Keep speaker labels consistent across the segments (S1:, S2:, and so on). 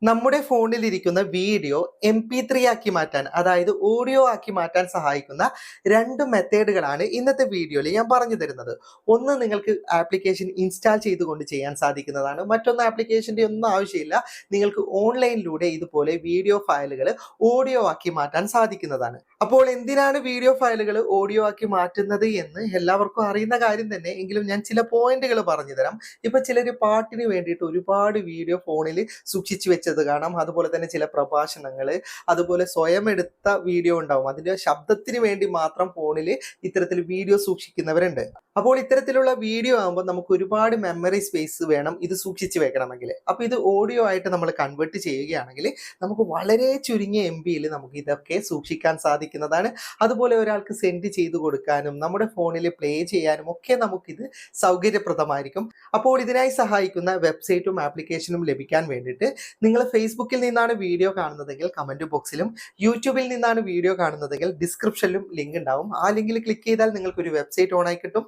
S1: നമ്മുടെ ഫോണിലിരിക്കുന്ന video MP3 ആക്കി മാറ്റാൻ, അതായത് ഓഡിയോ ആക്കി മാറ്റാൻ സഹായിക്കുന്ന രണ്ട് മെത്തേഡുകളാണ് ഇന്നത്തെ വീഡിയോയിൽ ഞാൻ പറഞ്ഞു തരുന്നത്. ഒന്ന്, നിങ്ങൾക്ക് ആപ്ലിക്കേഷൻ ഇൻസ്റ്റാൾ ചെയ്തുകൊണ്ട് ചെയ്യാൻ സാധിക്കുന്നതാണ്. മറ്റൊന്ന്, ആപ്ലിക്കേഷൻ്റെ ഒന്നും ആവശ്യമില്ല, നിങ്ങൾക്ക് ഓൺലൈനിലൂടെ ഇതുപോലെ വീഡിയോ ഫയലുകൾ ഓഡിയോ ആക്കി മാറ്റാൻ സാധിക്കുന്നതാണ്. അപ്പോൾ എന്തിനാണ് വീഡിയോ ഫയലുകൾ ഓഡിയോ ആക്കി മാറ്റുന്നത് എന്ന് എല്ലാവർക്കും അറിയുന്ന കാര്യം തന്നെ, എങ്കിലും ഞാൻ ചില പോയിന്റുകൾ പറഞ്ഞു തരാം. ഇപ്പൊ ചിലർ പാട്ടിന് വേണ്ടിയിട്ട് ഒരുപാട് വീഡിയോ ഫോണിൽ സൂക്ഷിച്ചു വെച്ചത് കാണാം. അതുപോലെ തന്നെ ചില പ്രഭാഷണങ്ങൾ, അതുപോലെ സ്വയം എടുത്ത വീഡിയോ ഉണ്ടാവും, അതിന്റെ ശബ്ദത്തിന് വേണ്ടി മാത്രം ഫോണിൽ ഇത്തരത്തിൽ വീഡിയോ സൂക്ഷിക്കുന്നവരുണ്ട്. അപ്പോൾ ഇത്തരത്തിലുള്ള വീഡിയോ ആകുമ്പോൾ നമുക്ക് ഒരുപാട് മെമ്മറി സ്പേസ് വേണം ഇത് സൂക്ഷിച്ചു വെക്കണമെങ്കിൽ. അപ്പോൾ ഇത് ഓഡിയോ ആയിട്ട് നമ്മൾ കൺവേർട്ട് ചെയ്യുകയാണെങ്കിൽ നമുക്ക് വളരെ ചുരുങ്ങിയ MB-യിൽ നമുക്ക് ഇതൊക്കെ സൂക്ഷിക്കാൻ സാധിക്കുന്നതാണ്. അതുപോലെ ഒരാൾക്ക് സെൻഡ് ചെയ്തു കൊടുക്കാനും നമ്മുടെ ഫോണിൽ പ്ലേ ചെയ്യാനും ഒക്കെ നമുക്കിത് സൗകര്യപ്രദമായിരിക്കും. അപ്പോൾ ഇതിനായി സഹായിക്കുന്ന വെബ്സൈറ്റും ആപ്ലിക്കേഷനും ലഭിക്കാൻ വേണ്ടിയിട്ട് നിങ്ങൾ ഫേസ്ബുക്കിൽ നിന്നാണ് വീഡിയോ കാണുന്നതെങ്കിൽ കമന്റ് ബോക്സിലും, യൂട്യൂബിൽ നിന്നാണ് വീഡിയോ കാണുന്നതെങ്കിൽ ഡിസ്ക്രിപ്ഷനിലും ലിങ്ക് ഉണ്ടാവും. ആ ലിങ്കിൽ ക്ലിക്ക് ചെയ്താൽ നിങ്ങൾക്ക് ഒരു വെബ്സൈറ്റ് ഓൺ ആയി കിട്ടും.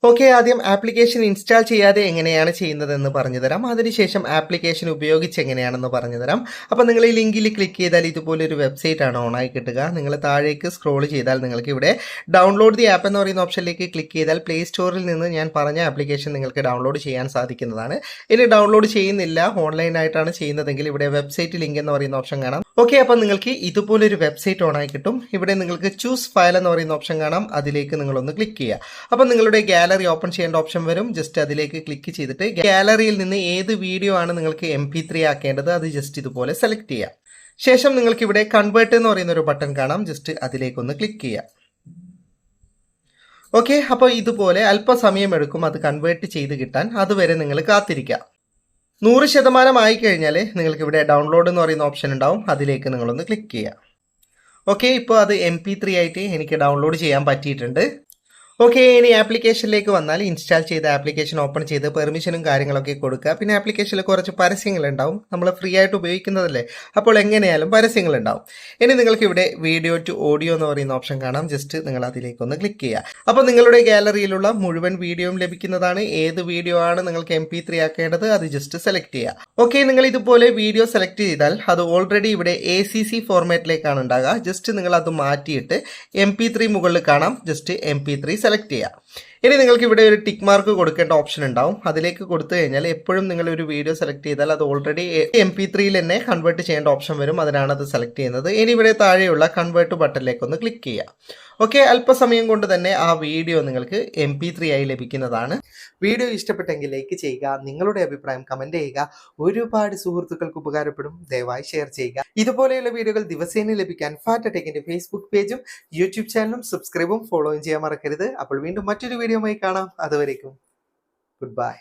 S1: ഓക്കെ, ആദ്യം ആപ്ലിക്കേഷൻ ഇൻസ്റ്റാൾ ചെയ്യാതെ എങ്ങനെയാണ് ചെയ്യുന്നതെന്ന് പറഞ്ഞു തരാം. അതിനുശേഷം ആപ്ലിക്കേഷൻ ഉപയോഗിച്ച് എങ്ങനെയാണെന്ന് പറഞ്ഞു തരാം. അപ്പോൾ നിങ്ങൾ ഈ ലിങ്കിൽ ക്ലിക്ക് ചെയ്താൽ ഇതുപോലൊരു വെബ്സൈറ്റ് ആണ് ഓൺ ആയി കിട്ടുക. നിങ്ങൾ താഴേക്ക് സ്ക്രോൾ ചെയ്താൽ നിങ്ങൾക്ക് ഇവിടെ ഡൗൺലോഡ് ദി ആപ്പ് എന്ന് പറയുന്ന ഓപ്ഷനിലേക്ക് ക്ലിക്ക് ചെയ്താൽ പ്ലേ സ്റ്റോറിൽ നിന്ന് ഞാൻ പറഞ്ഞ ആപ്ലിക്കേഷൻ നിങ്ങൾക്ക് ഡൗൺലോഡ് ചെയ്യാൻ സാധിക്കുന്നതാണ്. ഇനി ഡൗൺലോഡ് ചെയ്യുന്നില്ല, ഓൺലൈനായിട്ടാണ് ചെയ്യുന്നതെങ്കിൽ ഇവിടെ വെബ്സൈറ്റ് ലിങ്ക് എന്ന് പറയുന്ന ഓപ്ഷൻ കാണാം. ഓക്കെ, അപ്പം നിങ്ങൾക്ക് ഇതുപോലൊരു വെബ്സൈറ്റ് ഓൺ ആയി കിട്ടും. ഇവിടെ നിങ്ങൾക്ക് ചൂസ് ഫയൽ എന്ന് പറയുന്ന ഓപ്ഷൻ കാണാം, അതിലേക്ക് നിങ്ങളൊന്ന് ക്ലിക്ക് ചെയ്യുക. അപ്പം നിങ്ങളുടെ ഗാലറി ഓപ്പൺ ചെയ്യേണ്ട ഓപ്ഷൻ വരും. ജസ്റ്റ് അതിലേക്ക് ക്ലിക്ക് ചെയ്തിട്ട് ഗാലറിയിൽ നിന്ന് ഏത് വീഡിയോ ആണ് നിങ്ങൾക്ക് MP3 ആക്കേണ്ടത് അത് ജസ്റ്റ് ഇതുപോലെ സെലക്ട് ചെയ്യുക. ശേഷം നിങ്ങൾക്ക് ഇവിടെ കൺവേർട്ട് എന്ന് പറയുന്ന ഒരു ബട്ടൺ കാണാം, ജസ്റ്റ് അതിലേക്കൊന്ന് ക്ലിക്ക് ചെയ്യുക. ഓക്കെ, അപ്പോൾ ഇതുപോലെ അല്പസമയം എടുക്കും അത് കൺവേർട്ട് ചെയ്ത് കിട്ടാൻ. അതുവരെ നിങ്ങൾ കാത്തിരിക്കുക. 100% ആയി കഴിഞ്ഞാൽ നിങ്ങൾക്ക് ഇവിടെ ഡൗൺലോഡ് എന്ന് പറയുന്ന ഓപ്ഷൻ ഉണ്ടാവും, അതിലേക്ക് നിങ്ങളൊന്ന് ക്ലിക്ക് ചെയ്യുക. ഓക്കെ, ഇപ്പോൾ അത് MP3 ആയിട്ട് എനിക്ക് ഡൗൺലോഡ് ചെയ്യാൻ പറ്റിയിട്ടുണ്ട്. ഓക്കെ, ഇനി ആപ്ലിക്കേഷനിലേക്ക് വന്നാൽ ഇൻസ്റ്റാൾ ചെയ്ത ആപ്ലിക്കേഷൻ ഓപ്പൺ ചെയ്ത് പെർമിഷനും കാര്യങ്ങളൊക്കെ കൊടുക്കുക. പിന്നെ ആപ്ലിക്കേഷനിൽ കുറച്ച് പരസ്യങ്ങൾ ഉണ്ടാവും, നമ്മൾ ഫ്രീ ആയിട്ട് ഉപയോഗിക്കുന്നതല്ലേ, അപ്പോൾ എങ്ങനെയാലും പരസ്യങ്ങൾ ഉണ്ടാവും. ഇനി നിങ്ങൾക്ക് ഇവിടെ വീഡിയോ ടു ഓഡിയോ എന്ന് പറയുന്ന ഓപ്ഷൻ കാണാം, ജസ്റ്റ് നിങ്ങൾ അതിലേക്കൊന്ന് ക്ലിക്ക് ചെയ്യുക. അപ്പോൾ നിങ്ങളുടെ ഗാലറിയിലുള്ള മുഴുവൻ വീഡിയോയും ലഭിക്കുന്നതാണ്. ഏത് വീഡിയോ ആണ് നിങ്ങൾക്ക് MP3 ആക്കേണ്ടത് അത് ജസ്റ്റ് സെലക്ട് ചെയ്യുക. ഓക്കെ, നിങ്ങൾ ഇതുപോലെ വീഡിയോ സെലക്ട് ചെയ്താൽ അത് ഓൾറെഡി ഇവിടെ ACC ഫോർമാറ്റിലേക്കാണ് ഉണ്ടാകുക. ജസ്റ്റ് നിങ്ങൾ അത് മാറ്റിയിട്ട് MP3 മുകളിൽ കാണാം, ജസ്റ്റ് MP3 സെലക്ട് ചെയ്യുക. ഇനി നിങ്ങൾക്ക് ഇവിടെ ഒരു ടിക്ക് മാർക്ക് കൊടുക്കേണ്ട ഓപ്ഷൻ ഉണ്ടാവും, അതിലേക്ക് കൊടുത്തു കഴിഞ്ഞാൽ എപ്പോഴും നിങ്ങൾ ഒരു വീഡിയോ സെലക്ട് ചെയ്താൽ അത് ഓൾറെഡി MP3-യിൽ തന്നെ കൺവേർട്ട് ചെയ്യേണ്ട ഓപ്ഷൻ വരും, അതിനാണ് അത് സെലക്ട് ചെയ്യുന്നത്. ഇനി ഇവിടെ താഴെയുള്ള കൺവേർട്ട് ബട്ടണിലേക്ക് ഒന്ന് ക്ലിക്ക് ചെയ്യുക. ഓക്കെ, അല്പസമയം കൊണ്ട് തന്നെ ആ വീഡിയോ നിങ്ങൾക്ക് MP3 ആയി ലഭിക്കുന്നതാണ്. വീഡിയോ ഇഷ്ടപ്പെട്ടെങ്കിൽ ലൈക്ക് ചെയ്യുക, നിങ്ങളുടെ അഭിപ്രായം കമന്റ് ചെയ്യുക. ഒരുപാട് സുഹൃത്തുക്കൾക്ക് ഉപകാരപ്പെടും, ദയവായി ഷെയർ ചെയ്യുക. ഇതുപോലെയുള്ള വീഡിയോകൾ ദിവസേന ലഭിക്കാൻ ഫാറ്റ ടെക്കിന്റെ ഫേസ്ബുക്ക് പേജും യൂട്യൂബ് ചാനലും സബ്സ്ക്രൈബും ഫോളോയും ചെയ്യാൻ മറക്കരുത്. അപ്പോൾ വീണ്ടും മറ്റൊരു വീഡിയോയുമായി കാണാം. അതുവരേക്കും ഗുഡ് ബൈ.